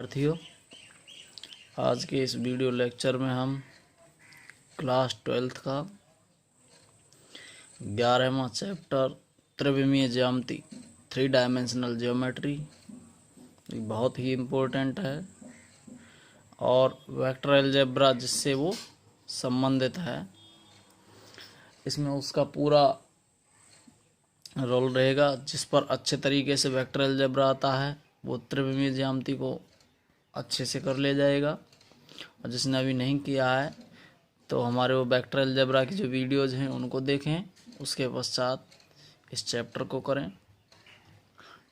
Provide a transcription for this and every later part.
साथियों, आज के इस वीडियो लेक्चर में हम क्लास 12th का 11वां चैप्टर त्रिविमीय ज्यामिति 3 डायमेंशनल ज्योमेट्री बहुत ही इम्पोर्टेंट है और वेक्टर अलजेब्रा जिससे वो संबंधित है, इसमें उसका पूरा रोल रहेगा। जिस पर अच्छे तरीके से वेक्टर अलजेब्रा आता है वो त्रिविमीय ज्यामिति को अच्छे से कर ले जाएगा, और जिसने अभी नहीं किया है तो हमारे वो वेक्टर अलजेब्रा की जो वीडियोज़ हैं उनको देखें, उसके पश्चात इस चैप्टर को करें।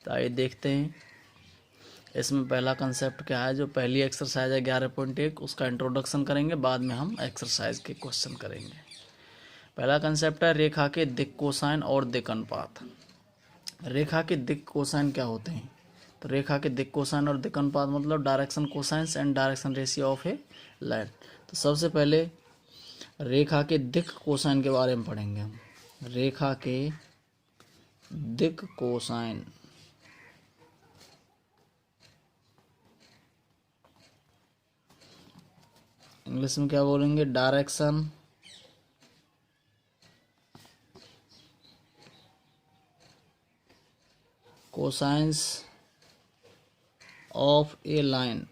तो आइए देखते हैं इसमें पहला कंसेप्ट क्या है। जो पहली एक्सरसाइज है 11.1 उसका इंट्रोडक्शन करेंगे, बाद में हम एक्सरसाइज के क्वेश्चन करेंगे। पहला कंसेप्ट है रेखा के दिक् कोसाइन और दिक् अनुपात। रेखा के दिक् कोसाइन क्या होते हैं? तो रेखा के दिक् कोसाइन और दिक् अनुपात मतलब direction cosines and direction ratio of A line. तो सबसे पहले रेखा के दिक् कोसाइन के बारे में पढ़ेंगे हम। रेखा के दिक् कोसाइन, इंग्लिश में क्या बोलेंगे? Direction cosines of A line.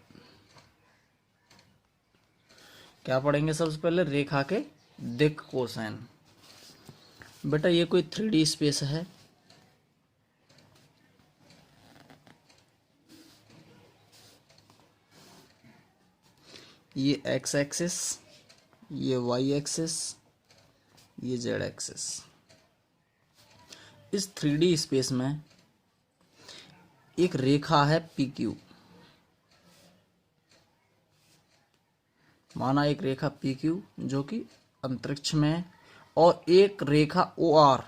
क्या पढ़ेंगे सबसे पहले? रेखा के दिक् कोसाइन। बेटा ये कोई 3D स्पेस है, ये एक्स एक्सिस, ये वाई एक्सिस, ये जेड एक्सिस। इस 3D स्पेस में एक रेखा है पी क्यू। माना एक रेखा पी क्यू जो कि अंतरिक्ष में है, और एक रेखा ओ आर,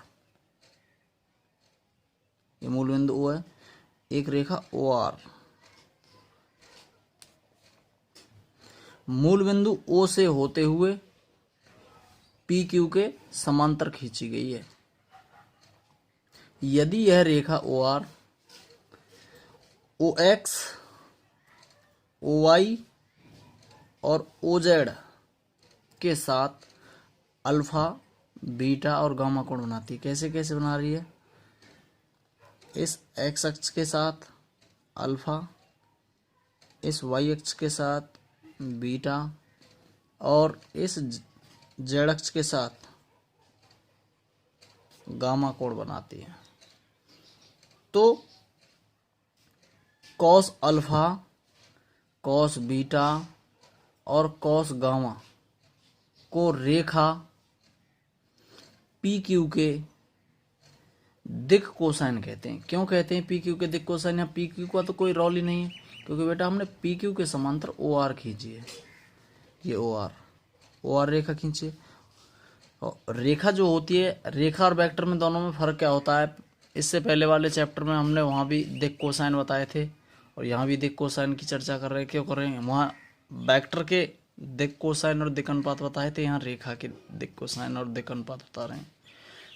ये मूल बिंदु ओ है, एक रेखा ओ आर मूल बिंदु ओ से होते हुए पी क्यू के समांतर खींची गई है। यदि यह रेखा O R O X O Y और ओ जेड के साथ अल्फा बीटा और गामा कोण बनाती है। कैसे कैसे बना रही है? इस एक्स अक्ष के साथ अल्फा, इस वाई अक्ष के साथ बीटा और इस जेड अक्ष के साथ गामा कोण बनाती है। तो कॉस अल्फा, कॉस बीटा और कॉस गामा को रेखा पी क्यू के दिक् कोसाइन कहते हैं। क्यों कहते हैं पी क्यू के दिक् कोसाइन? या पी क्यू का तो कोई रोल ही नहीं है, क्योंकि बेटा हमने पी क्यू के समांतर ओ आर खींची है। ये ओ आर रेखा खींची है। और रेखा जो होती है, रेखा और वेक्टर में दोनों में फर्क क्या होता है? इससे पहले वाले चैप्टर में हमने वहाँ भी दिक् कोसाइन बताए थे, और यहाँ भी दिक् कोसाइन की चर्चा कर रहे हैं। क्यों कर रहे हैं? वहाँ वेक्टर के दिक् कोसाइन और दिक् अनुपात बताए थे, यहाँ रेखा के दिक् कोसाइन और दिक् अनुपात बता रहे हैं।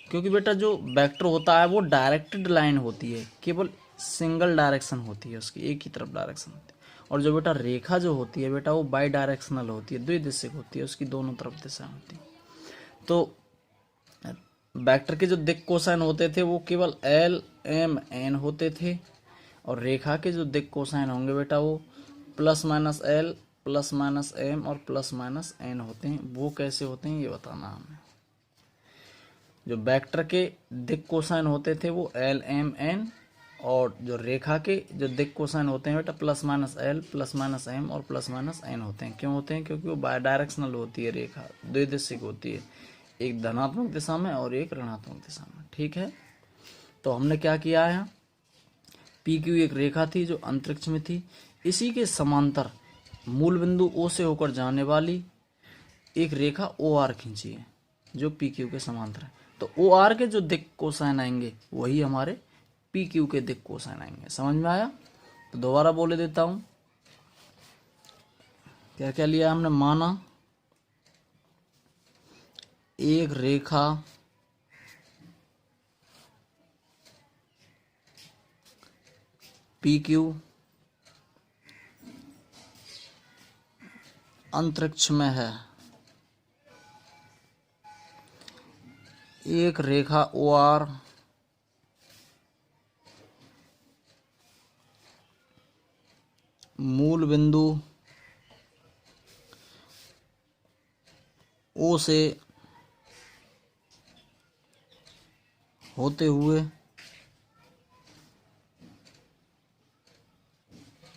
क्योंकि बेटा जो वेक्टर होता है वो डायरेक्टेड लाइन होती है, केवल सिंगल डायरेक्शन होती है, उसकी एक ही तरफ डायरेक्शन होती है। और जो बेटा रेखा जो होती है बेटा वो बाई डायरेक्शनल होती है, द्विदिशिक होती है, उसकी दोनों तरफ दिशा होती है। तो वेक्टर के जो दिक् कोसाइन होते थे वो केवल एल एम एन होते थे, और रेखा के जो दिक् कोसाइन होंगे बेटा वो plus minus L plus minus M और प्लस माइनस एन होते हैं। वो कैसे होते हैं ये बताना हमें। जो वेक्टर के दिक् कोसाइन होते थे वो एल एम एन, और जो रेखा के जो दिक् कोसाइन होते हैं बेटा plus minus L plus minus M और प्लस माइनस एन होते हैं। क्यों होते हैं? क्योंकि वो बाय डायरेक्शनल होती है, रेखा द्विदिशिक होती है, एक धनात्मक दिशा में और एक ऋणात्मक दिशा में। ठीक है, तो हमने क्या किया है? पी क्यू एक रेखा थी जो अंतरिक्ष में थी, इसी के समांतर मूल बिंदु ओ से होकर जाने वाली एक रेखा ओ आर खींची है जो पी क्यू के समांतर है। तो ओ आर के जो दिक् कोसाइन आएंगे वही हमारे पी क्यू के दिक् कोसाइन आएंगे। समझ में आया? तो दोबारा बोले देता हूं, क्या क्या लिया हमने। माना एक रेखा पी क्यू अंतरिक्ष में है। एक रेखा OR मूल बिंदु O से होते हुए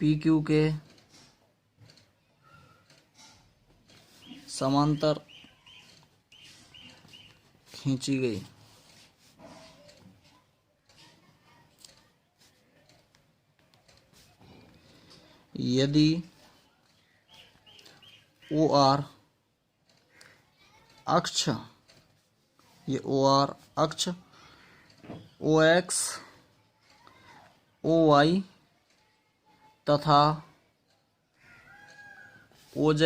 PQ के समांतर खींची गई। यदि OR अक्ष, ये OR अक्ष OX OY तथा OZ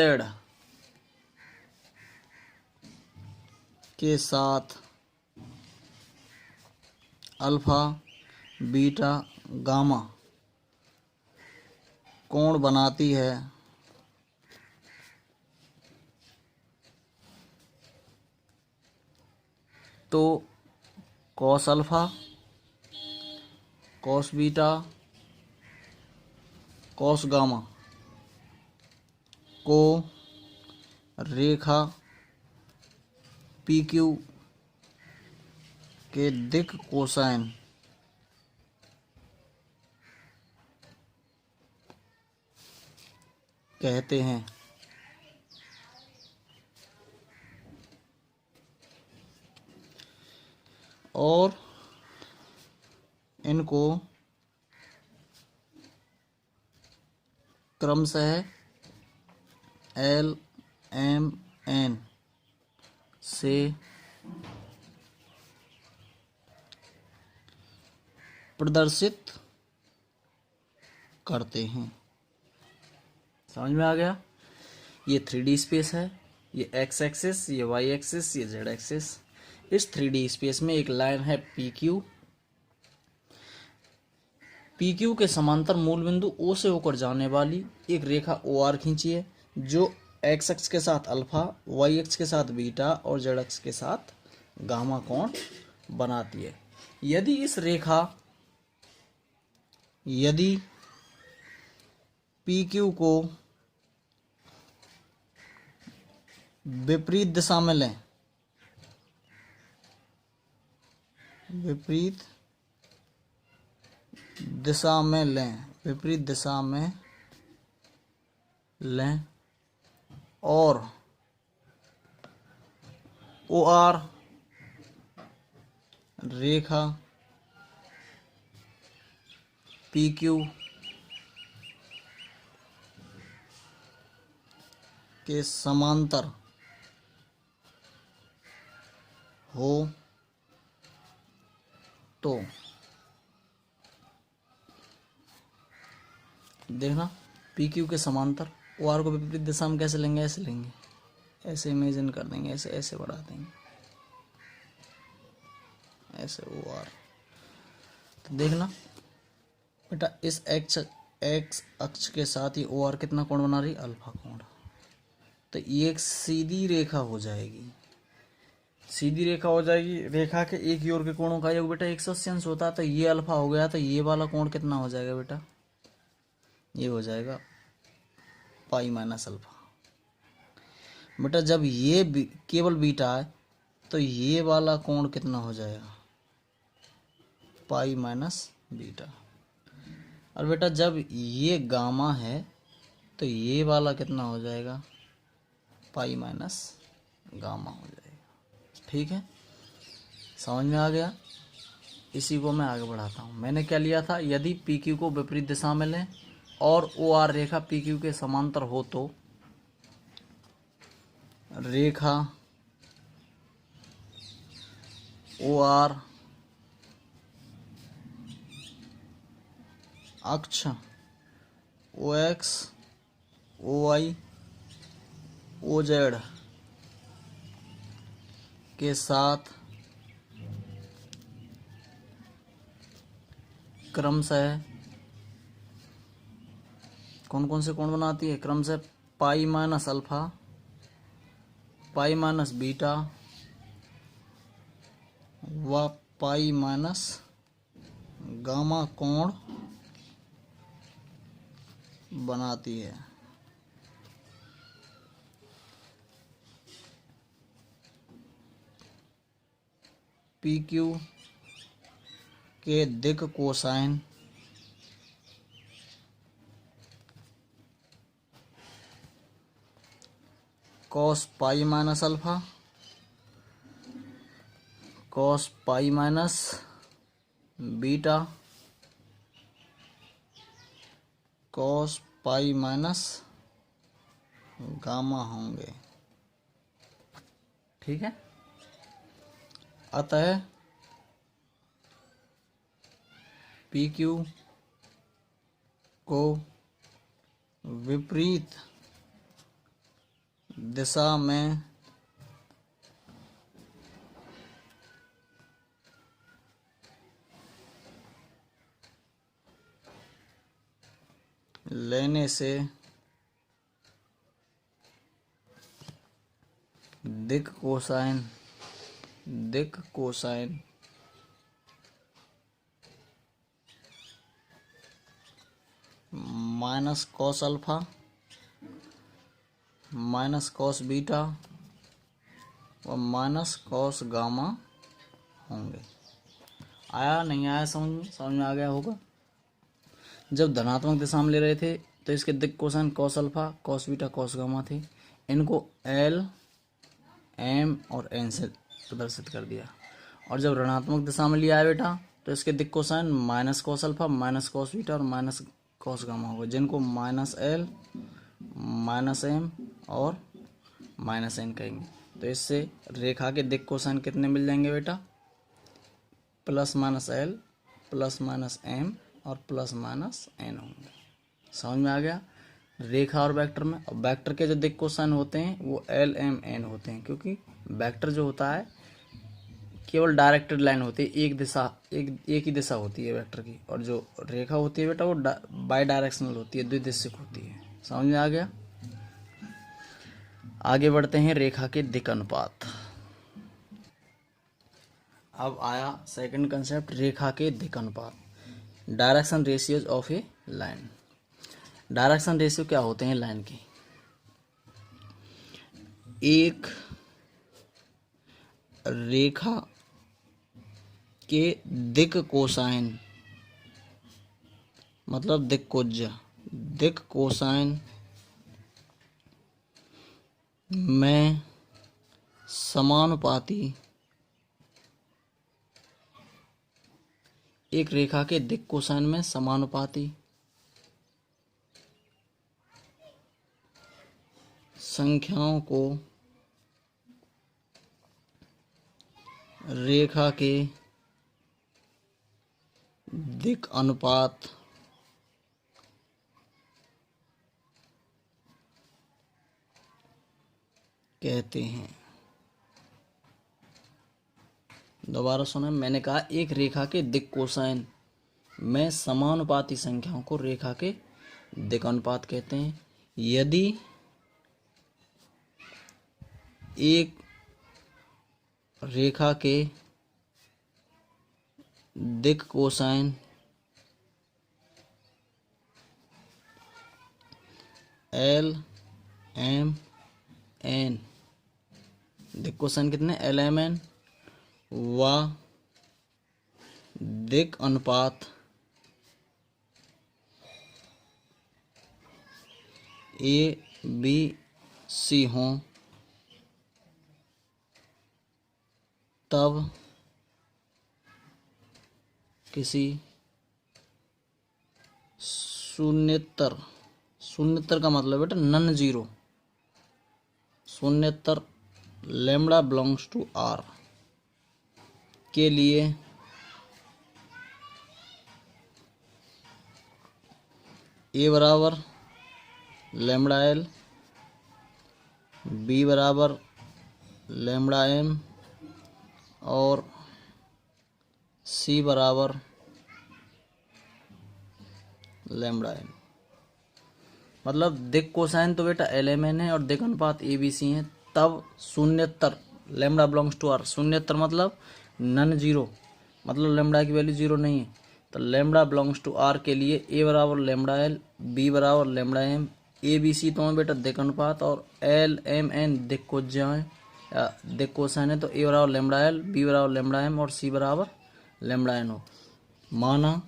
के साथ अल्फा बीटा गामा कोण बनाती है तो cos alpha, cos beta, cos gamma को रेखा PQ के दिक् कोसाइन कहते हैं। और इनको क्रमशः LMN से प्रदर्शित करते हैं। समझ में आ गया? ये 3D स्पेस है, ये x एक्सिस, ये y एक्सिस, ये z एक्सिस। इस 3D स्पेस में एक लाइन है PQ। PQ के समांतर मूल बिंदु O से होकर जाने वाली एक रेखा OR खींचिए जो x अक्ष के साथ अल्फा, y अक्ष के साथ बीटा और z अक्ष के साथ गामा कोण बनाती है। यदि PQ को विपरीत दिशा में लें, विपरीत दिशा में लें और OR रेखा PQ के समांतर हो तो देखना PQ के समांतर OR को विपरीत दिशा में कैसे लेंगे, ऐसे लेंगे, ऐसे इमेजिन कर देंगे, ऐसे ऐसे बढ़ा देंगे, ऐसे OR। तो देखना बेटा इस x अक्ष के साथ ही OR कितना कोण बना रही, अल्फा कोण। तो ये एक सीधी रेखा हो जाएगी, रेखा के एक ही ओर के कोणों का योग बेटा 180 अंश होता है। तो ये अल्फा हो गया, तो ये वाला कोण कितना हो जाएगा बेटा, ये हो जाएगा पाई माइनस अल्फा। बेटा जब ये केवल बीटा है तो ये वाला कोण कितना हो जाएगा, पाई माइनस बीटा। और बेटा जब ये गामा है तो ये वाला कितना हो जाएगा, पाई माइनस गामा हो जाएगा। ठीक है, समझ में आ गया? इसी को मैं आगे बढ़ाता हूँ। मैंने क्या लिया था, यदि PQ को विपरीत दिशा में लें और OR रेखा PQ के समांतर हो तो रेखा OR अक्ष OX OY OZ के साथ क्रमशः कौन कौन से कोण बनाती है, क्रमशः pi minus alpha, pi minus beta व पाई माइनस गामा कोण बनाती है। पी क्यू के दिक cosine cos pi minus alpha, cos pi minus beta, cos pi minus gamma होंगे। ठीक है। अतः पी क्यू को विपरीत दिशा में लेने से दिक cosine minus cos alpha minus cos beta और माइनस कॉस गामा होंगे। आया नहीं आया समझ में आ गया होगा। जब धनात्मक दिशा में ले रहे थे तो इसके दिक cosine cos alpha cos beta cos gamma थे, इनको एल एम और एन से प्रदर्शित कर दिया। और जब ऋणात्मक दिशा में लिया है बेटा तो इसके दिक cosine minus cos alpha minus cos beta और माइनस कॉस गामा होगा, जिनको माइनस एल माइनस एम और माइनस एन कहेंगे। तो इससे रेखा के दिक कोसाइन कितने मिल जाएंगे बेटा? Plus minus L plus minus M और प्लस माइनस एन होंगे। समझ में आ गया? रेखा और वेक्टर में। और वेक्टर के जो दिक कोसाइन होते हैं वो एल एम एन होते हैं, क्योंकि वेक्टर जो होता है केवल डायरेक्टेड लाइन होती है, एक ही दिशा होती है वेक्टर की, और जो रेखा होती है बेटा वो बाई डायरेक्शनल होती है, द्विदिशिक होती है। समझ में आ गया? आगे बढ़ते हैं रेखा के दिक अनुपात। अब आया सेकंड कंसेप्ट, रेखा के दिक अनुपात, direction ratios of A line. Direction ratio क्या होते हैं लाइन की? एक रेखा के दिक कोसाइन मतलब दिक कोज्या, दिक कोसाइन में समानुपाती, एक रेखा के दिक कोसाइन में समानुपाती संख्याओं को रेखा के दिक अनुपात कहते हैं। दोबारा सुने, मैंने कहा एक रेखा के दिक कोसाइन में समानुपाती संख्याओं को रेखा के दिक अनुपात कहते हैं। यदि एक रेखा के दिक कोसाइन एल एम एन, दिक कोसाइन कितने? एल एम एन व दिक अनुपात ए बी सी हों, तब किसी शून्येतर, शून्येतर का मतलब बेटा नन जीरो, शून्येतर लैम्बडा बिलोंग्स टू आर के लिए ए बराबर लैम्बडा एल, बी बराबर लैम्बडा एम और सी बराबर लैम्बडा एन। मतलब दिक् कोसाइन तो बेटा LMN है और दिक् अनुपात ABC है, तब शून्यतर लैम्डा बिलोंग्स टू आर, शून्यतर मतलब नन जीरो, मतलब लैम्डा की वैल्यू जीरो नहीं है, तो लैम्डा बिलोंग्स टू आर के लिए ए बराबर लैम्डा एल, बी बराबर लैम्डा एम, ABC तो है बेटा दिक् अनुपात और LMN दिक् कोज्या है, दिक् कोसाइन है, तो ए बराबर लैम्डा एल, बी बराबर लैम्डा एम और सी बराबर लैम्डा एन हो। माना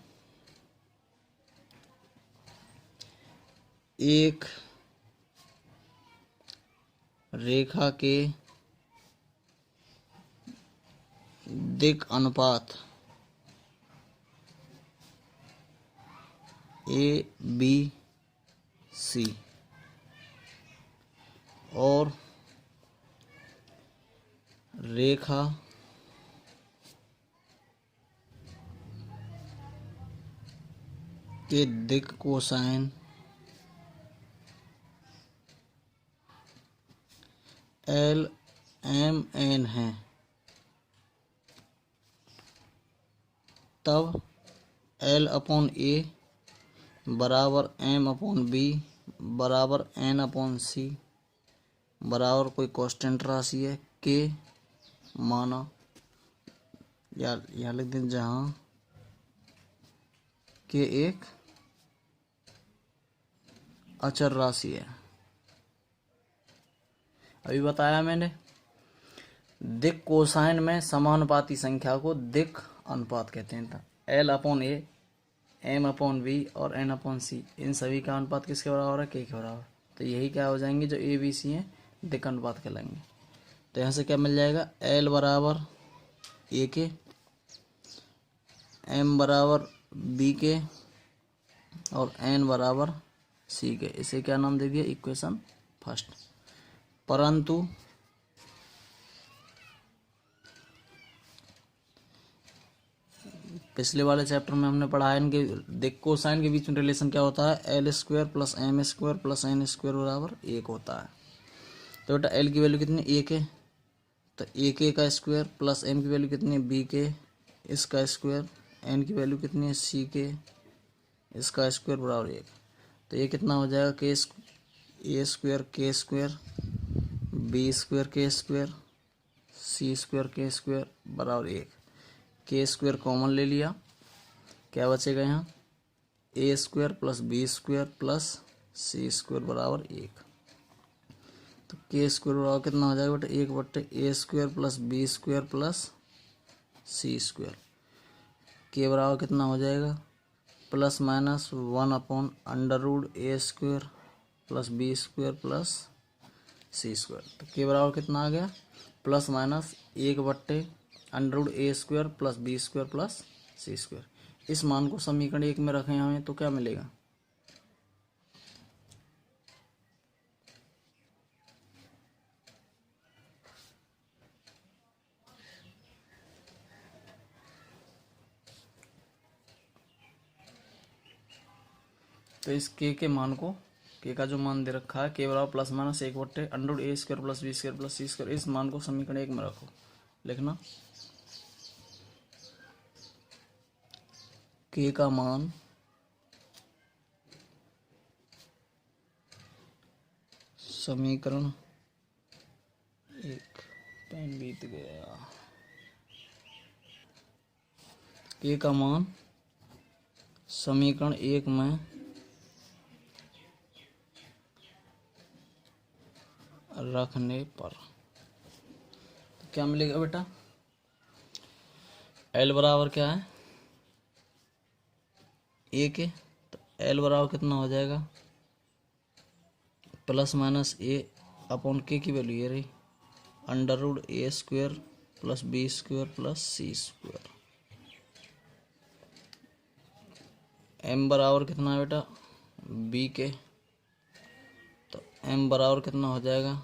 एक रेखा के दिक् अनुपात ABC और रेखा के दिक् कोसाइन LMN है, तब L/A बराबर M/B बराबर N/C बराबर कोई कांस्टेंट राशि है K, माना या यहाँ लिख दें जहाँ K एक अचर राशि है। अभी बताया मैंने दिक् कोसाइन में समानुपाती संख्या को दिक् अनुपात कहते हैं। L/A, M/B और N/C इन सभी का अनुपात किसके बराबर है? K के बराबर। तो यही क्या हो जाएंगे जो ABC हैं दिक् अनुपात कहलाएंगे। तो यहाँ से क्या मिल जाएगा? L बराबर A के, M बराबर B के और N बराबर C के। इसे क्या नाम दे दिया? Equation first. परंतु पिछले वाले चैप्टर में हमने पढ़ा है इनके दिक् कोसाइन के बीच में रिलेशन क्या होता है? L² plus M² plus N² बराबर 1 होता है। तो बेटा L की वैल्यू कितनी? 1 है, तो 1 का स्क्वायर प्लस M की वैल्यू कितनी है? B के, इसका स्क्वायर, N की वैल्यू कितनी है? C के, इसका स्क्वायर बराबर 1। तो ये कितना हो जाएगा? A² K² B² K² C² K² बराबर 1। K² कॉमन ले लिया, क्या बचेगा यहाँ? A² plus B² plus C² बराबर 1। तो K² बराबर कितना हो जाएगा बेटा? 1/A² plus B² plus C²। K बराबर कितना हो जाएगा? Plus minus 1/√A² plus B² plus C²। तो K बराबर कितना आ गया? Plus minus 1/√A² plus B² plus C²। इस मान को समीकरण 1 में रखें हमें तो क्या मिलेगा? तो इस के मान को, के का जो मान दे रखा है K बराबर plus minus 1/√A² plus B² plus C², इस मान को समीकरण 1 में रखो। लिखना K का मान समीकरण 1, पेन बीत गया। K का मान समीकरण 1 में रखने पर तो क्या मिलेगा बेटा? L बराबर क्या है? A के, तो L बराबर कितना हो जाएगा? प्लस माइनस A/K की वैल्यू ये रही, √A² plus B² plus C²। M बराबर कितना है बेटा? B के, तो M बराबर कितना हो जाएगा?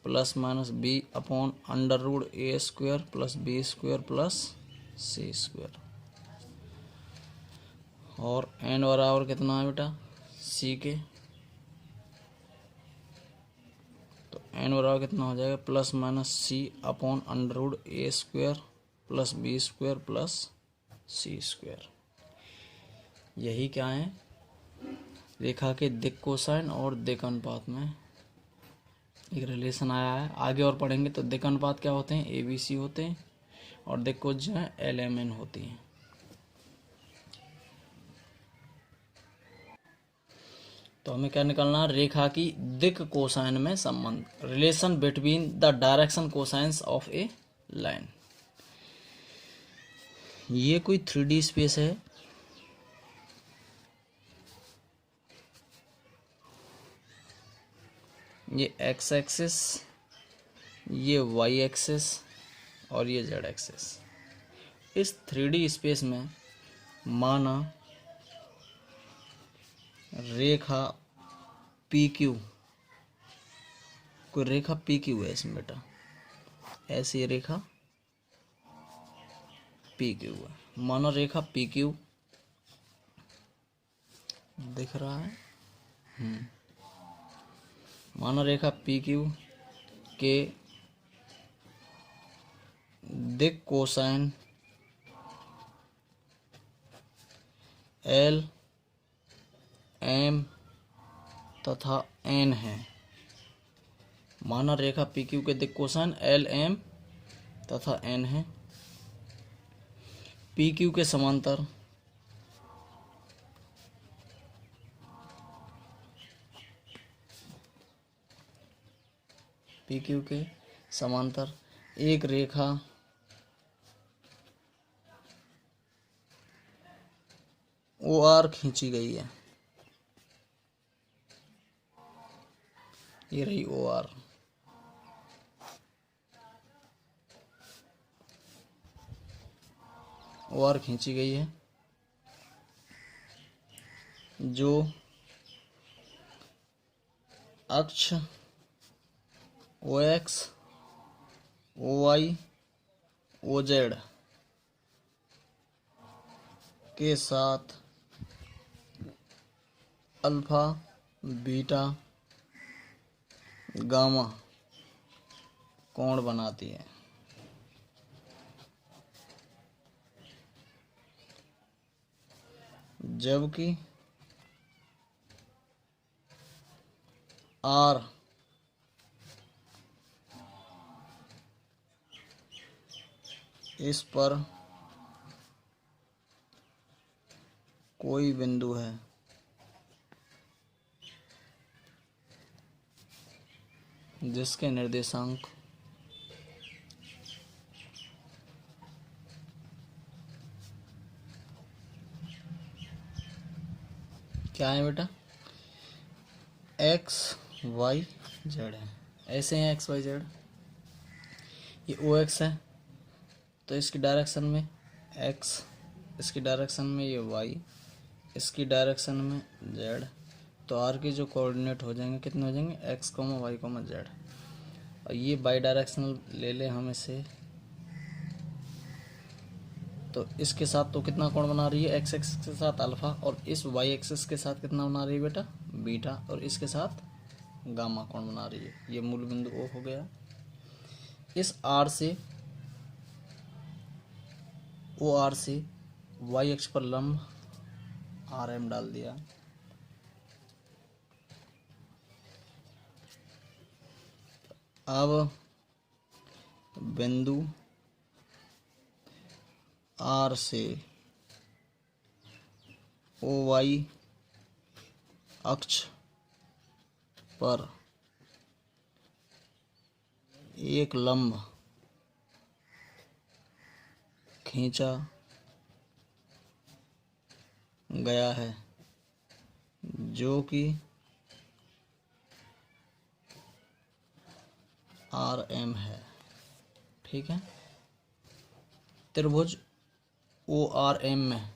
Plus minus B/√A² plus B² plus C²। और N बराबर कितना है बेटा? C के, तो N बराबर कितना हो जाएगा? Plus minus C/√A² plus B² plus C²। यही क्या है? रेखा के दिक् कोसाइन और दिक् अनुपात में एक रिलेशन आया है। आगे और पढ़ेंगे तो दिक् अनुपात क्या होते हैं, ABC होते हैं, और दिक् कोस जो है LMN होती हैं। तो हमें क्या निकालना है, रेखा की दिक् कोसाइन में संबंध, relation between the direction cosines of A line. ये कोई 3D स्पेस है, ये x एक्सिस, ये y एक्सिस और ये z एक्सिस। इस 3D स्पेस में माना रेखा PQ, कोई रेखा PQ है इसमें बेटा, ऐसी रेखा PQ है। माना रेखा PQ दिख रहा है, माना रेखा PQ के दिक् कोसाइन L, M तथा N है। माना रेखा PQ के दिक् कोसाइन L, M तथा N है। PQ के समांतर PQ के समांतर एक रेखा OR खींची गई है। ये रही OR। OR खींची गई है जो अक्ष OX, OY, OZ के साथ अल्फा, बीटा, गामा कोण बनाती है। जबकि R इस पर कोई बिंदु है जिसके निर्देशांक क्या है बेटा, x, y, z है। ऐसे हैं x, y, z। ये OX है तो इसकी डायरेक्शन में x, इसकी डायरेक्शन में ये y, इसकी डायरेक्शन में z। तो r के जो कोऑर्डिनेट हो जाएंगे कितने हो जाएंगे, x, y, z। और ये बाई डायरेक्शनल ले ले हम इसे, तो इसके साथ तो कितना कोण बना रही है, x एक्सिस के साथ अल्फा, और इस y एक्सिस के साथ कितना बना रही है बेटा, बीटा, और इसके साथ गामा कोण बना रही है। ये मूल बिंदु O हो गया। इस R से OR से y अक्ष पर लंब RM डाल दिया। अब बिंदु R से OY अक्ष पर एक लंब खींचा गया है जो कि RM है। ठीक है, त्रिभुज ORM में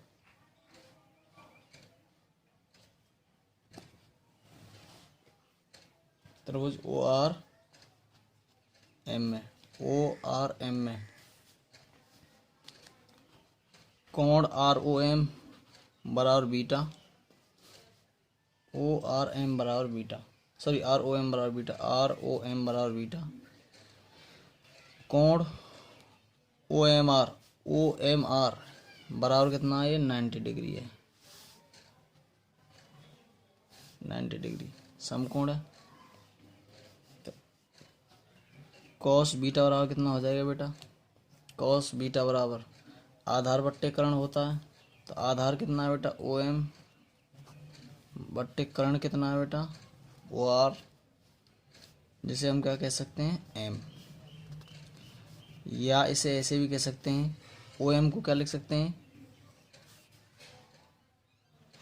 त्रिभुज ORM में कोण ROM बराबर बीटा, ORM बराबर बीटा, सॉरी ROM बराबर बीटा, ROM बराबर बीटा, कोण OMR बराबर कितना है, 90 डिग्री है। 90 डिग्री समकोण है। तो कॉस बीटा बराबर कितना हो जाएगा बेटा? कॉस बीटा बराबर आधार बट्टे कर्ण होता है, तो आधार कितना है बेटा? ओ एम बट्टे कर्ण कितना है बेटा? ओ आर, जिसे हम क्या कह सकते हैं? एम। या इसे ऐसे भी कह सकते हैं, ओ एम को क्या लिख सकते हैं?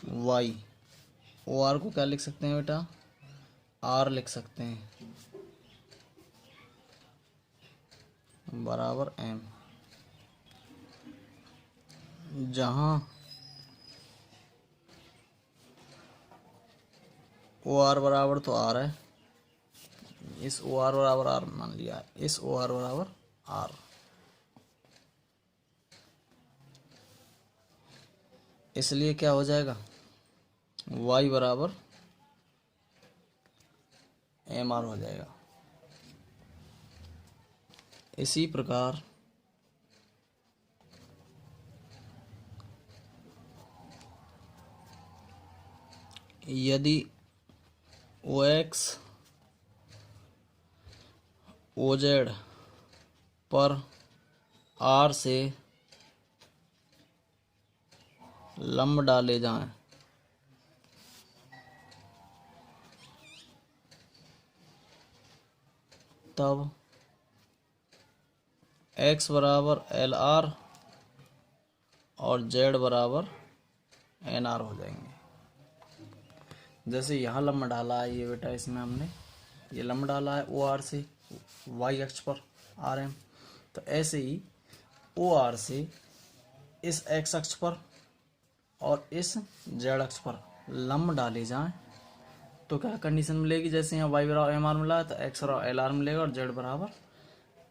वाई। ओ आर को क्या लिख सकते हैं बेटा? आर लिख सकते हैं, बराबर एम। जहां ओ आर बराबर तो आर है, इस ओ आर बराबर आर मान लिया, इस ओ आर बराबर आर, इसलिए क्या हो जाएगा? y बराबर एम आर हो जाएगा। इसी प्रकार यदि ओ एक्स ओ जेड पर आर से लंब डाले जाएं, तब x बराबर एल आर और z बराबर एन आर हो जाएंगे। जैसे यहाँ लंब डाला है ये बेटा, इसमें हमने ये लंब डाला है ओ आर से वाई अक्ष पर आर एम, तो ऐसे ही ओ आर से इस एक्स अक्ष पर और इस जेड अक्ष पर लंब डाले जाएं, तो क्या कंडीशन मिलेगी? जैसे यहाँ वाई बराबर एम आर मिला है, तो एक्स बराबर एल आर मिलेगा और जेड बराबर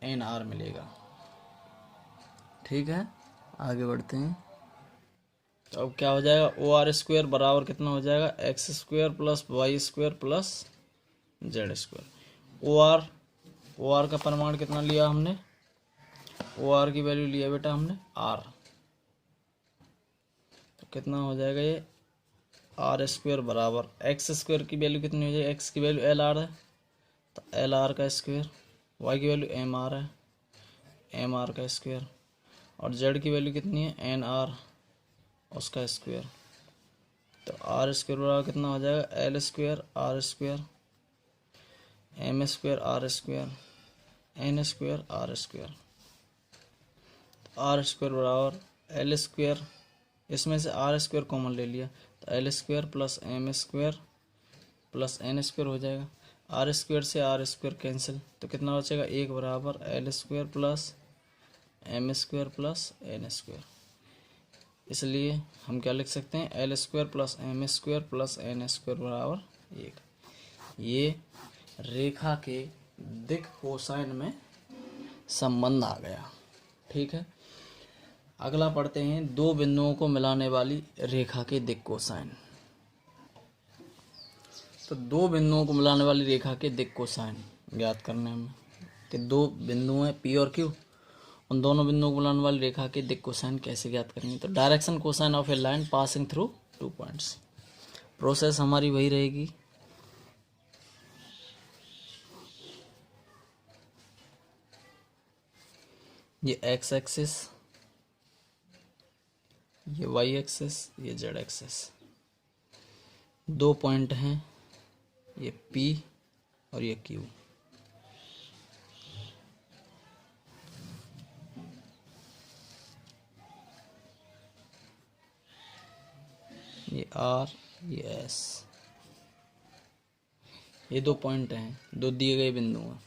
एन आर मिलेगा। ठीक है, आगे बढ़ते हैं। तो अब क्या हो जाएगा? ओ आर स्क्वायर बराबर कितना हो जाएगा? X square plus Y square plus Z square. O R का परिमाण कितना लिया हमने? ओ आर की वैल्यू लिया बेटा हमने आर, तो कितना हो जाएगा ये? आर स्क्वायर बराबर एक्स स्क्वायर की वैल्यू कितनी हो जाएगी? एक्स की वैल्यू एल आर है, तो एल आर का स्क्वायर, वाई की वैल्यू एम आर है, एम आर का स्क्वायर, और जेड की वैल्यू कितनी है? एन आर, उसका स्क्वायर। तो आर स्क्वायर बराबर कितना हो जाएगा? L square R square, M square R square, N square R square. R square बराबर एल स्क्वायर, इसमें से आर स्क्वायर कॉमन ले लिया, तो L square plus M square plus N square हो जाएगा। आर स्क्वायर से आर स्क्वायर कैंसिल, तो कितना बचेगा? एक बराबर L square plus M square plus N square. इसलिए हम क्या लिख सकते हैं? L square plus M square plus N square बराबर एक। ये रेखा के दिक कोसाइन में संबंध आ गया। ठीक है, अगला पढ़ते हैं दो बिंदुओं को मिलाने वाली रेखा के दिक कोसाइन। तो दो बिंदुओं को मिलाने वाली रेखा के दिक कोसाइन ज्ञात करने में, कि दो बिंदु हैं पी और क्यू, उन दोनों बिंदुओं को मिलाने वाली रेखा के दिक कोसाइन कैसे ज्ञात करेंगे? तो direction cosine of A line passing through two points. Process हमारी वही रहेगी। ये एक्स एक्सिस, ये वाई एक्सिस, ये जेड एक्सिस, दो पॉइंट हैं, ये पी और ये क्यू। ये आर, ये एस, ये दो पॉइंट हैं, दो दिए गए बिंदु हैं।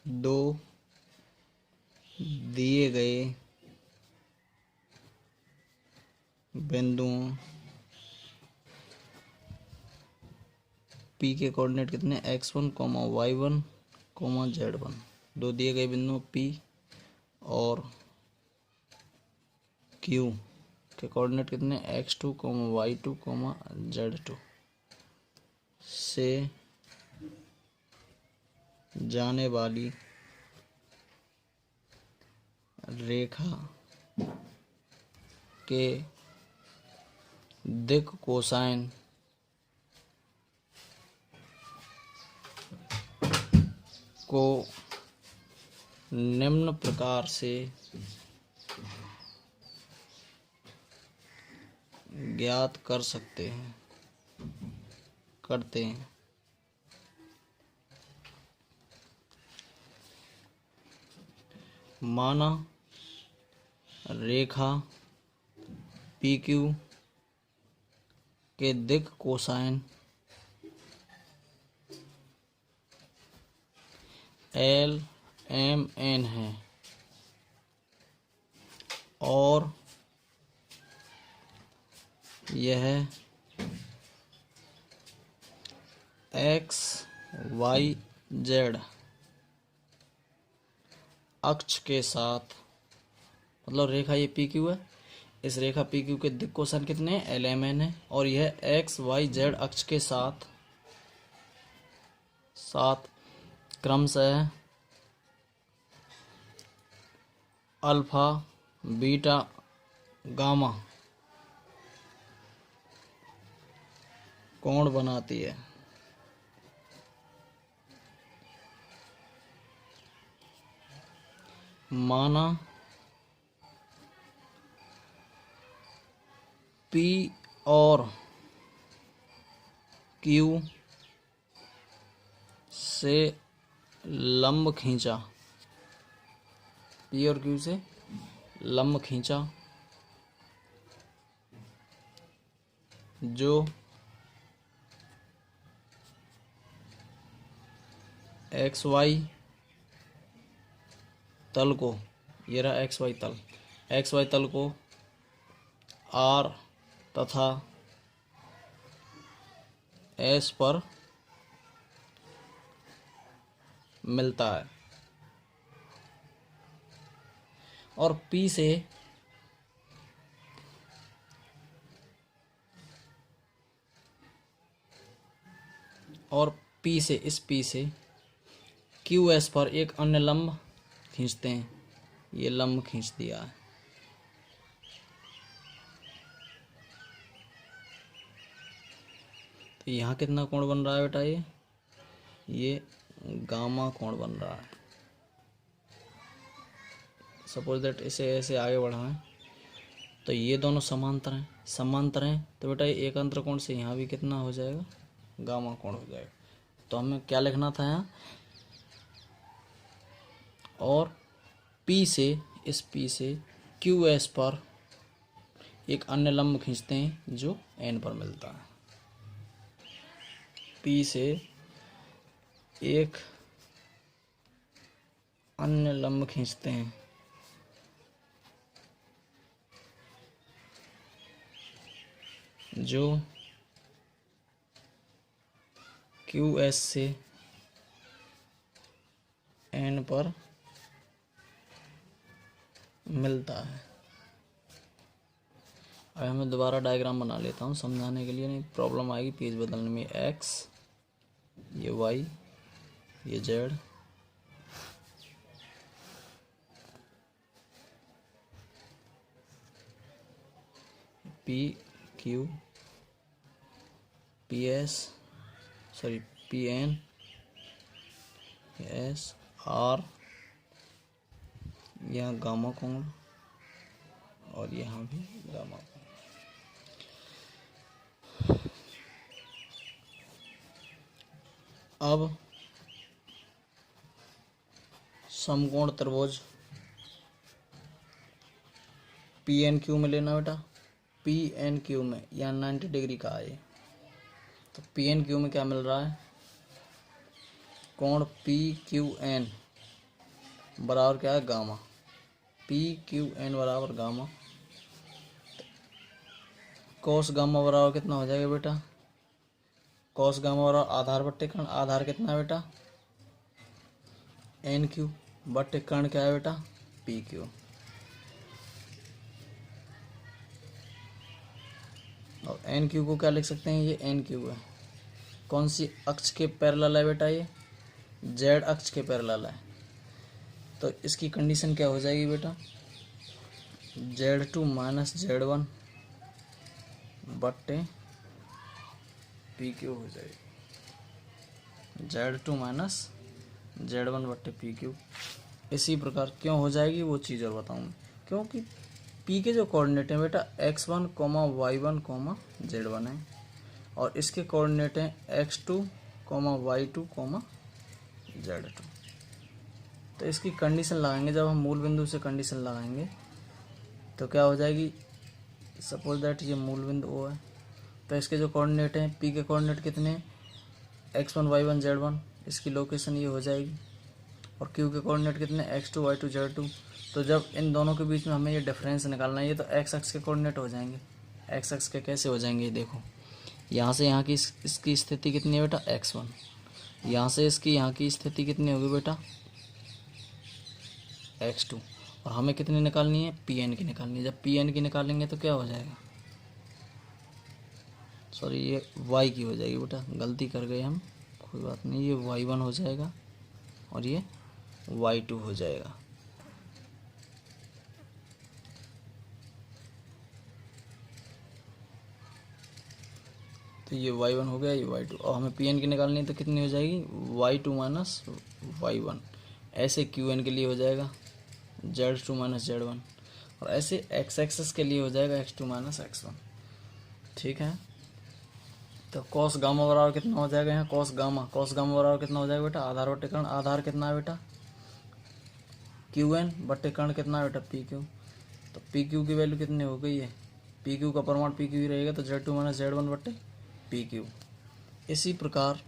दो दिए गए बिंदुओं पी के कोऑर्डिनेट कितने? x1 y1 z1। दो दिए गए बिंदु पी और क्यू के कोऑर्डिनेट कितने? x2 y2 z2 से जाने वाली रेखा के दिक् कोसाइन को निम्न प्रकार से ज्ञात करते हैं। माना रेखा PQ के दिक् कोसाइन LMN है और यह XYZ अक्ष के साथ, मतलब रेखा ये PQ है, इस रेखा PQ के दिक् कोसाइन कितने हैं? LMN है और यह XYZ अक्ष के साथ क्रमशः अल्फा, बीटा, गामा कोण बनाती है। माना P और Q से लंब खींचा, P और Q से लंब खींचा जो XY तल को, ये रहा XY तल को R तथा S पर मिलता है और P से इस P से QS पर एक अन्य लंब खींचते हैं। ये लंब खींच दिया है। तो यहाँ कितना कोण बन रहा है बेटा? ये गामा कोण बन रहा है। सपोज दैट इसे ऐसे आगे बढ़ाएं तो ये दोनों समांतर हैं तो बेटा ये एक अंतर कोण से यहाँ भी कितना हो जाएगा? गामा कोण हो जाएगा। तो हमें क्या लिखना था यहाँ? और P से, इस P से QS पर एक अन्य लंब खींचते हैं जो N पर मिलता है। P से एक अन्य लंब खींचते हैं जो QS से N पर मिलता है। अब मैं दोबारा डायग्राम बना लेता हूँ समझाने के लिए, नहीं प्रॉब्लम आएगी पेज बदलने में। X, ये Y, ये Z, PQ, PN, S, R, यहाँ गामा कोण और यहाँ भी गामा कोण। अब समकोण त्रिभुज PNQ में लेना बेटा। PNQ में यहाँ 90 डिग्री का है, तो PNQ में क्या मिल रहा है? कोण PQN बराबर क्या है? गामा। PQN बराबर गामा। कोस गामा बराबर कितना हो जाएगा बेटा? कोस गामा बराबर आधार बट्टे कर्ण। आधार कितना है बेटा? NQ बट्टे कर्ण क्या है बेटा? PQ। और NQ को क्या लिख सकते हैं? ये NQ है। कौन सी अक्ष के पैरेलल है बेटा? ये Z अक्ष के पैरेलल है। तो इसकी कंडीशन क्या हो जाएगी बेटा? Z2 माइनस Z1 बट्टे पी क्यू हो जाएगी, Z2 माइनस Z1 बट्टे पी क्यू। इसी प्रकार क्यों हो जाएगी वो चीज़ और बताऊँ, क्योंकि पी के जो कोऑर्डिनेट हैं बेटा x1 y1 z1 है, और इसके कोऑर्डिनेट हैं x2 y2 z2। तो इसकी कंडीशन लगाएंगे, जब हम मूल बिंदु से कंडीशन लगाएंगे तो क्या हो जाएगी, सपोज दैट ये मूल बिंदु O है, तो इसके जो कोऑर्डिनेट हैं P के कोऑर्डिनेट कितने हैं x1 y1 z1, इसकी लोकेशन ये हो जाएगी, और Q के कोऑर्डिनेट कितने x2 y2 z2। तो जब इन दोनों के बीच में हमें ये डिफरेंस निकालना है, ये तो x अक्ष के कोऑर्डिनेट हो जाएंगे। x अक्ष के कैसे हो जाएंगे, देखो यहाँ से यहाँ की इसकी स्थिति कितनी है बेटा x1, यहाँ से इसकी यहाँ की स्थिति कितनी होगी बेटा x2, और हमें कितनी निकालनी है Pn की निकालनी है। जब Pn की निकालेंगे तो क्या हो जाएगा, सॉरी ये y की हो जाएगी बेटा, गलती कर गए हम, कोई बात नहीं, ये y1 हो जाएगा और ये y2 हो जाएगा। तो ये y1 हो गया, ये y2, और हमें Pn की निकालनी है तो कितनी हो जाएगी y2 माइनस y1। ऐसे Qn के लिए हो जाएगा Z2 माइनस Z1, और ऐसे x एक्सेस के लिए हो जाएगा x2 माइनस x1। ठीक है, तो कॉस गामा बराबर कितना हो जाएगा यहाँ, कॉस गामा बराबर कितना हो जाएगा बेटा, आधार बटे कर्ण, आधार कितना है बेटा Qn बटे कर्ण कितना है बेटा PQ। तो PQ की वैल्यू कितनी हो गई है, PQ का परिमाण PQ ही रहेगा, तो Z2 माइनस Z1 बटे PQ। इसी प्रकार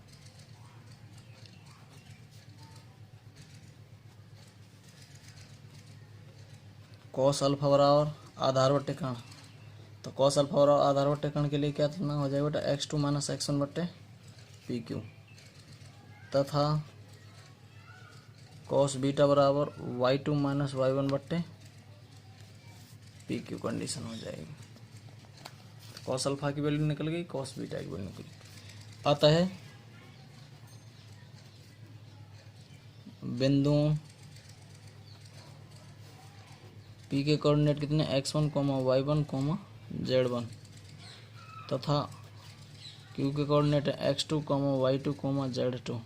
कॉस अल्फा बराबर आधार बटे कर्ण, तो कॉस अल्फा बराबर आधार बटे कर्ण के लिए क्या करना हो जाएगा बेटा x2 माइनस x1 बटे PQ, तथा कॉस बीटा बराबर y2 माइनस y1 बट्टे PQ कंडीशन हो जाएगी। कॉस अल्फा की वैल्यू निकल गई, कॉस बीटा की वैल्यू निकल गई। अतः बिंदुओं P के कोऑर्डिनेट कितने x1 y1 z1 तथा Q के कोऑर्डिनेट x2 y2 z2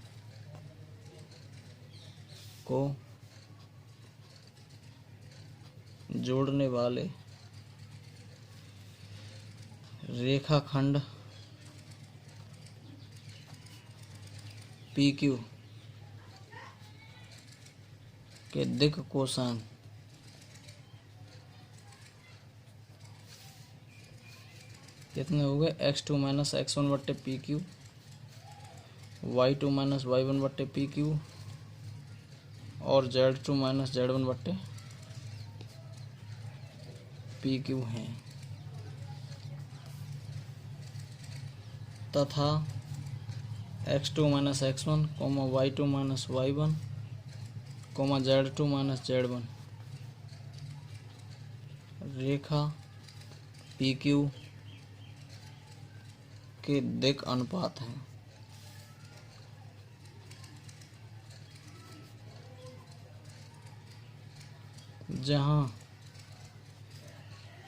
को जोड़ने वाले रेखाखंड PQ के दिक् कोसाइन कितने हो गए x2 माइनस x1 बट्टे PQ, y2 माइनस y1 बट्टे PQ और z2 माइनस z1 बट्टे PQ हैं, तथा x2 minus x1 y2 minus y1 z2 minus z1 रेखा PQ के दिक् अनुपात हैं। जहाँ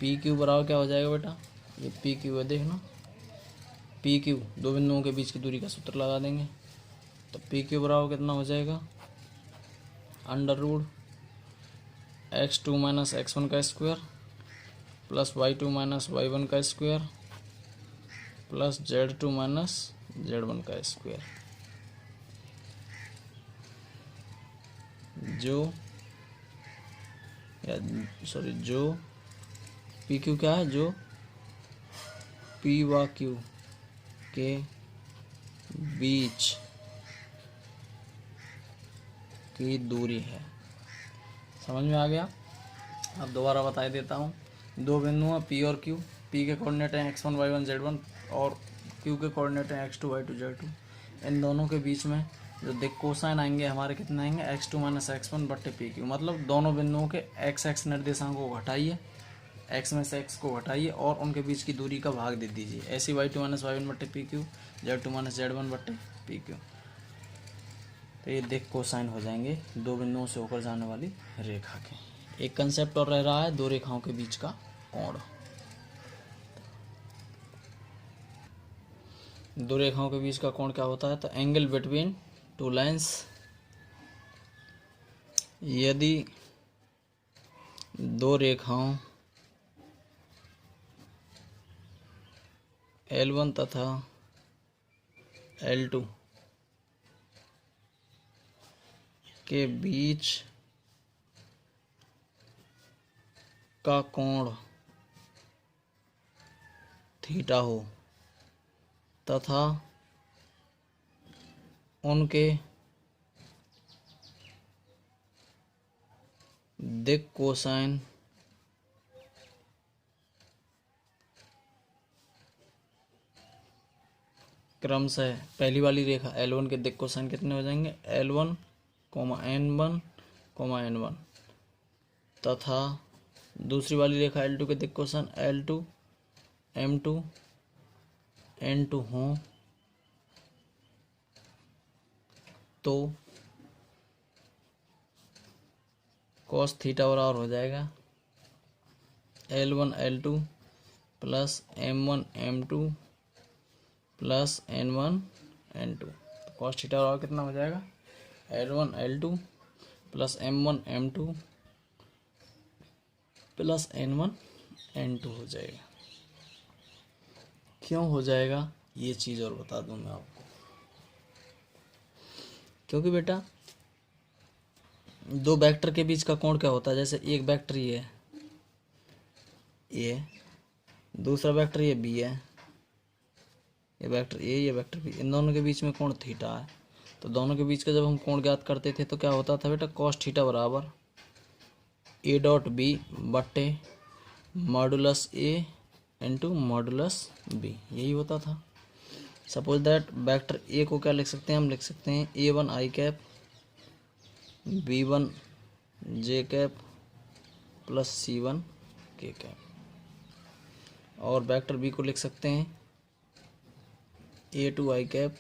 PQ बराबर क्या हो जाएगा बेटा, ये PQ है देखना, PQ दो बिंदुओं के बीच की दूरी का सूत्र लगा देंगे, तो PQ बराबर कितना हो जाएगा under root x2 minus x1 का square plus y2 minus y1 का square plus z2 minus z1 का स्क्वायर, जो PQ क्या है, जो P व Q के बीच की दूरी है। समझ में आ गया। अब दोबारा बता देता हूँ, दो बिंदु हैं P और Q, P के कोऑर्डिनेट हैं x1 y1 z1 और Q के कोऑर्डिनेट हैं x2 y2 z2। इन दोनों के बीच में जो दिक् कोसाइन आएंगे हमारे कितने आएंगे x2 माइनस x1 बट्टे PQ, मतलब दोनों बिंदुओं के x निर्देशांक को घटाइए, x में से x को घटाइए और उनके बीच की दूरी का भाग दे दीजिए। ऐसे y2 माइनस y1 बट्टे PQ, z2 माइनस z1 बट्टे PQ, तो ये दिक् कोसाइन हो जाएंगे दो बिंदुओं से होकर जाने वाली रेखा के। एक कंसेप्ट और रह रहा है दो रेखाओं के बीच का कोण। दो रेखाओं के बीच का कोण क्या होता है? तो एंगल बिटवीन टू लाइन्स। यदि दो रेखाओं L1 तथा L2 के बीच का कोण थीटा हो तथा उनके दिक् कोसाइन क्रमशः, पहली वाली रेखा L1 के दिक् कोसाइन कितने हो जाएंगे? L1, N1, N1 तथा दूसरी वाली रेखा L2 के दिक् कोसाइन L2, M2, N2 हों तो cos थीटा बराबर हो जाएगा L1 L2 plus M1 M2 plus N1 N2। तो cos थीटा बराबर कितना हो जाएगा? L1 L2 plus M1 M2 plus N1 N2 हो जाएगा। क्यों हो जाएगा ये चीज़ और बता दूं मैं आपको। क्योंकि बेटा दो वेक्टर के बीच का कोण क्या होता है? जैसे एक वेक्टर ये है, ये दूसरा वेक्टर ये बी है, ये वेक्टर ए, ये वेक्टर बी, इन दोनों के बीच में कोण थीटा है। तो दोनों के बीच का जब हम कोण ज्ञात करते थे तो क्या होता था बेटा? cos थीटा बराबर ए डॉट बी बट्टे मॉडुलस ए इंटू मॉडुलस बी, यही होता था। सपोज दैट वेक्टर ए को क्या लिख सकते हैं? हम लिख सकते हैं A1 आई कैप B1 जे कैप प्लस C1 के कैप, और वेक्टर बी को लिख सकते हैं A2 आई कैप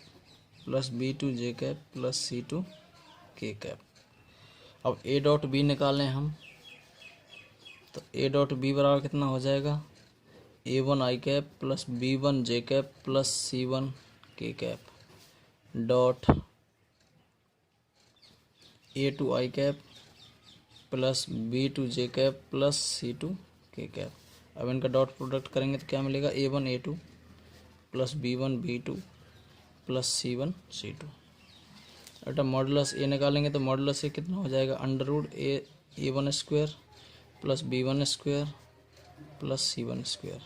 प्लस B2 जे कैप प्लस C2 के कैप। अब A डॉट बी निकालें हम, तो A डॉट बी बराबर कितना हो जाएगा? A1 आई कैप प्लस B1 जे कैप प्लस C1 के कैप डॉट A2 आई कैप प्लस B2 जे कैप प्लस C2 के कैप। अब इनका डॉट प्रोडक्ट करेंगे तो क्या मिलेगा? A1 A2 plus B1 B2 plus C1 C2। बेटा मॉडुलस ए निकालेंगे तो मॉडुलस ए कितना हो जाएगा? Under root A1 square plus B1 square plus C1 square,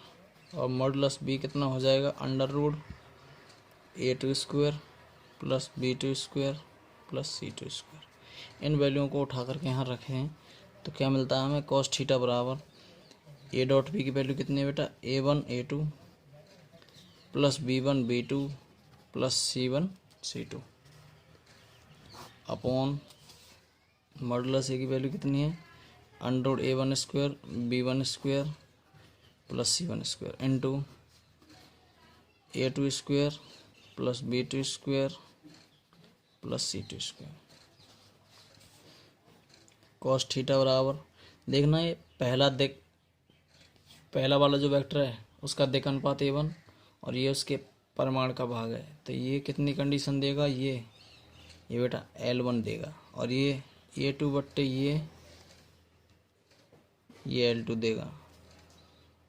और मॉडुलस बी कितना हो जाएगा? Under root A2 square plus B2 square plus C2 square. इन वैल्यूओं को उठा करके यहाँ रखें तो क्या मिलता है हमें? cos थीटा बराबर ए डॉट बी की वैल्यू कितनी है बेटा? A1 A2 plus B1 B2 plus C1 C2 upon modulus A की वैल्यू कितनी है? Under root A1 square B1 square plus C1 square into A2 square plus B2 square plus C2 square. cos theta बराबर, देखना ये पहला वाला जो vector है उसका दिक् अनुपात A1 और ये उसके परिमाण का भाग है, तो ये कितनी कंडीशन देगा? ये बेटा L1 देगा, और ये A2 बट्टे ये L2 देगा।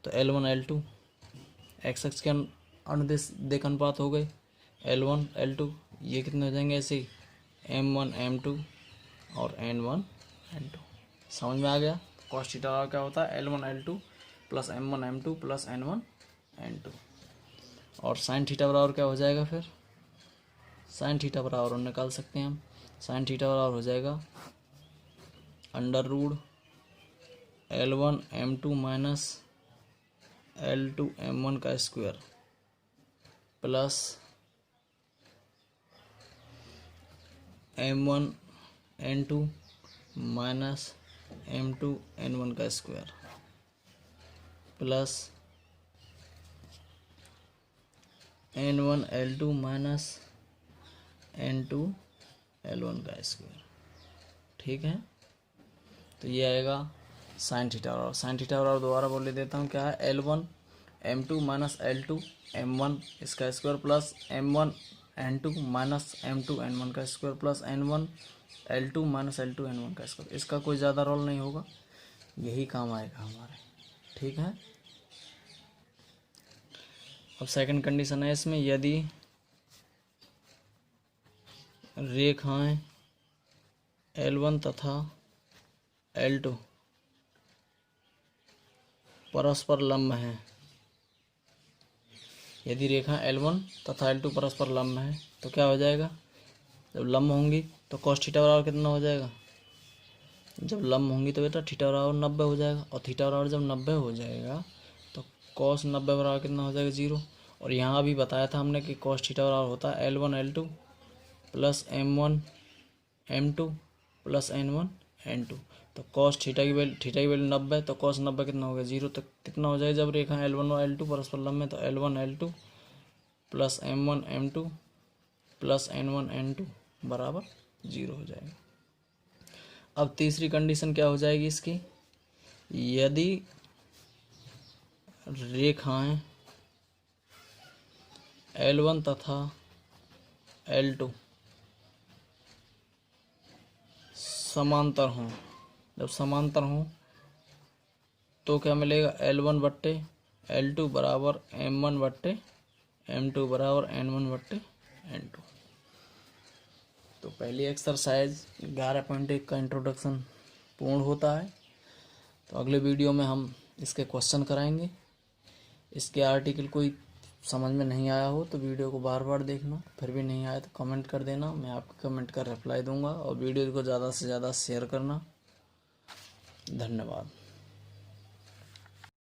तो L1 L2 एक्स एक्स के अनुदिश दिक् अनुपात हो गए L1 L2, ये कितने हो जाएंगे ऐसे ही? M1 M2 और N1 N2। समझ में आ गया? cos थीटा क्या होता है? L1 L2 plus M1 M2 plus N1 N2। और sin थीटा बराबर क्या हो जाएगा फिर? sin थीटा बराबर निकाल सकते हैं हम। sin थीटा बराबर हो जाएगा under root L1 M2 minus L2 M1 का square plus M1 N2 minus M2 N1 का square plus N1 L2 minus N2 L1 का स्क्वायर। ठीक है, तो ये आएगा साइन थीटा बराबर। साइन थीटा बराबर दोबारा बोल देता हूँ क्या है? L1 m2 minus L2 m1 इसका square plus m1 n2 minus m2 n1 का square plus n1 L2 minus L2 n1 का स्क्वायर। इसका कोई ज़्यादा रोल नहीं होगा, यही काम आएगा हमारे। ठीक है। अब सेकंड कंडीशन है इसमें, यदि रेखाएं L1 तथा L2 परस्पर लंब हैं, यदि रेखा L1 तथा L2 परस्पर लंब हैं तो क्या हो जाएगा, जब लंब होंगी तो cos थीटा बराबर कितना हो जाएगा, जब लंब होंगी तो बेटा थीटा बराबर 90 हो जाएगा, और थीटा बराबर जब 90 हो जाएगा तो cos 90 बराबर कितना हो जाएगा, 0। और यहाँ भी बताया था हमने कि cos थीटा बराबर होता है L1 L2 plus M1 M2 plus N1 N2। तो cos थीटा की वैल्यू 90, तो cos 90 कितना हो गया, 0। तो कितना हो जाएगा, जब रेखा L1 और L2 परस्पर लंब में तो L1 L2 plus M1 M2 plus N1 N2 बराबर 0 हो जाएगा। अब तीसरी कंडीशन क्या हो जाएगी इसकी, यदि रेखाएं L1 तथा L2 समांतर हों, जब समांतर हों तो क्या मिलेगा, L1 बट्टे L2 बराबर M1 बट्टे M2 बराबर N1 बट्टे N2। तो पहली एक्सरसाइज 11.1 का इंट्रोडक्शन पूर्ण होता है। तो अगले वीडियो में हम इसके क्वेश्चन कराएंगे। इसके आर्टिकल कोई समझ में नहीं आया हो तो वीडियो को बार बार देखना, फिर भी नहीं आया तो कमेंट कर देना, मैं आपके कमेंट का रिप्लाई दूंगा। और वीडियो को ज़्यादा से ज़्यादा शेयर करना। धन्यवाद।